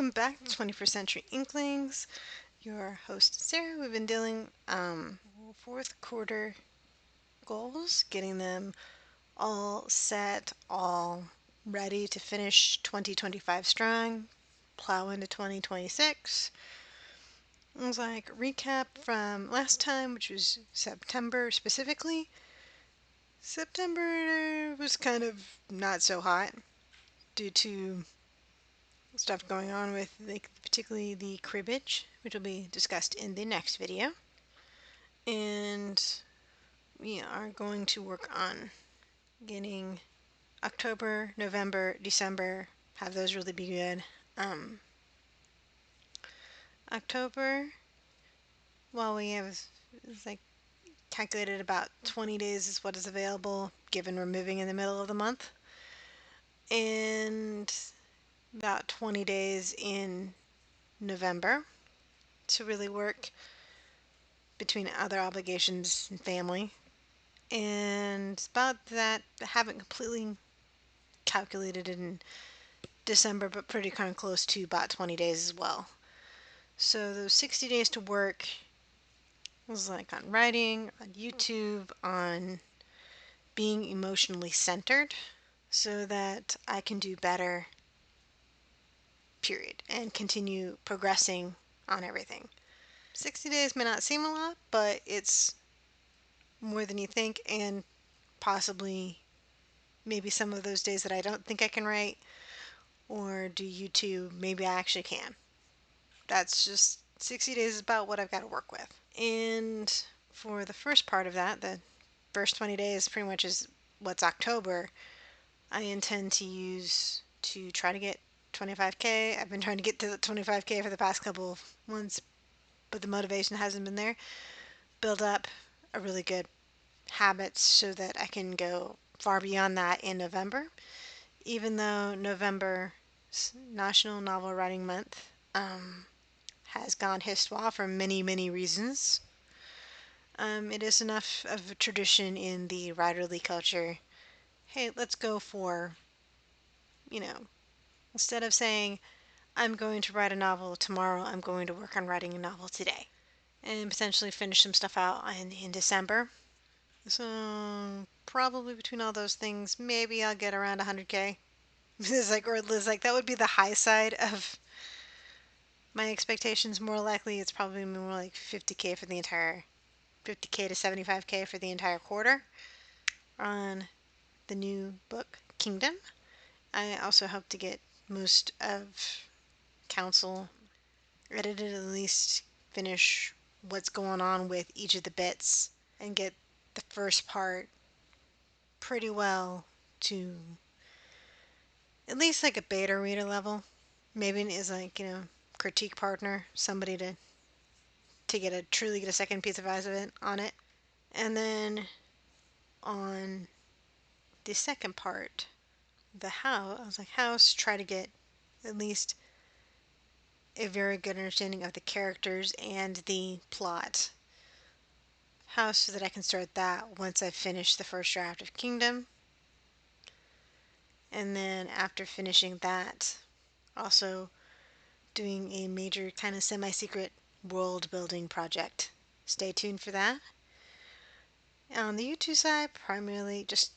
Welcome back to 21st Century Inklings. Your host Sarah. We've been dealing fourth quarter goals, getting them all set, all ready to finish 2025 strong, plow into 2026. It was like recap from last time, which was September specifically. September was kind of not so hot due to stuff going on with particularly the cribbage, which will be discussed in the next video. And we are going to work on getting October, November, December, have those really be good. October, well, we have like calculated about 20 days is what is available, given we're moving in the middle of the month, and about 20 days in November to really work between other obligations and family. And about that, I haven't completely calculated it in December, but pretty kind of close to about 20 days as well. So those 60 days to work was like on writing, on YouTube, on being emotionally centered so that I can do better, period, and continue progressing on everything. 60 days may not seem a lot, but it's more than you think, and possibly maybe some of those days that I don't think I can write or do YouTube, maybe I actually can. That's just 60 days is about what I've got to work with. And for the first part of that, the first 20 days pretty much is what's October, I intend to use to try to get 25K. I've been trying to get to the 25K for the past couple of months, but the motivation hasn't been there. Build up a really good habits so that I can go far beyond that in November. Even though November National Novel Writing Month has gone histoire for many, many reasons, it is enough of a tradition in the writerly culture. Hey, let's go for, you know, instead of saying, I'm going to write a novel tomorrow, I'm going to work on writing a novel today. And potentially finish some stuff out in December. So probably between all those things, maybe I'll get around 100K. It's like, or Liz, like that would be the high side of my expectations. More likely, it's probably more like 50K for the entire, 50K to 75K for the entire quarter on the new book Kingdom. I also hope to get most of Council edited, at least finish what's going on with each of the bits and get the first part pretty well to at least like a beta reader level. Maybe it is like, critique partner, somebody to get a truly get a second piece of eyes of it on it. And then on the second part, the house, I was like, house, try to get at least a very good understanding of the characters and the plot. House, so that I can start that once I finish the first draft of Kingdom. And then after finishing that, also doing a major kind of semi-secret world building project. Stay tuned for that. On the YouTube side, primarily just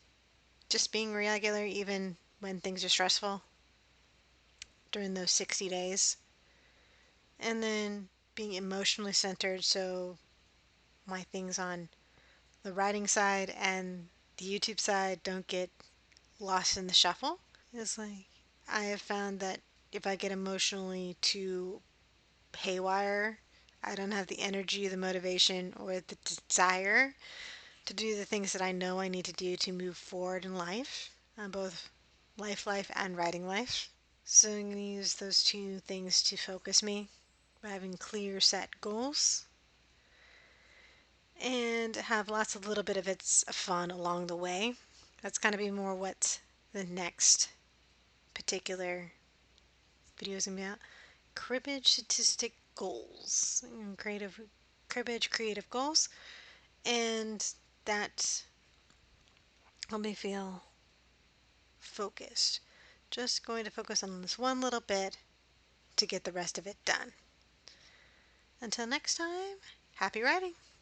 being regular even when things are stressful during those 60 days. And then being emotionally centered, so my things on the writing side and the YouTube side don't get lost in the shuffle. It's like I have found that if I get emotionally too haywire, I don't have the energy, the motivation, or the desire to do the things that I know I need to do to move forward in life, both life, and writing life. So I'm going to use those two things to focus me by having clear set goals and have lots of little bit of it's fun along the way. That's going to be more what the next particular video is going to be about. Cribbage statistic goals, creative goals, and that helped me feel focused. Just going to focus on this one little bit to get the rest of it done. Until next time, happy writing!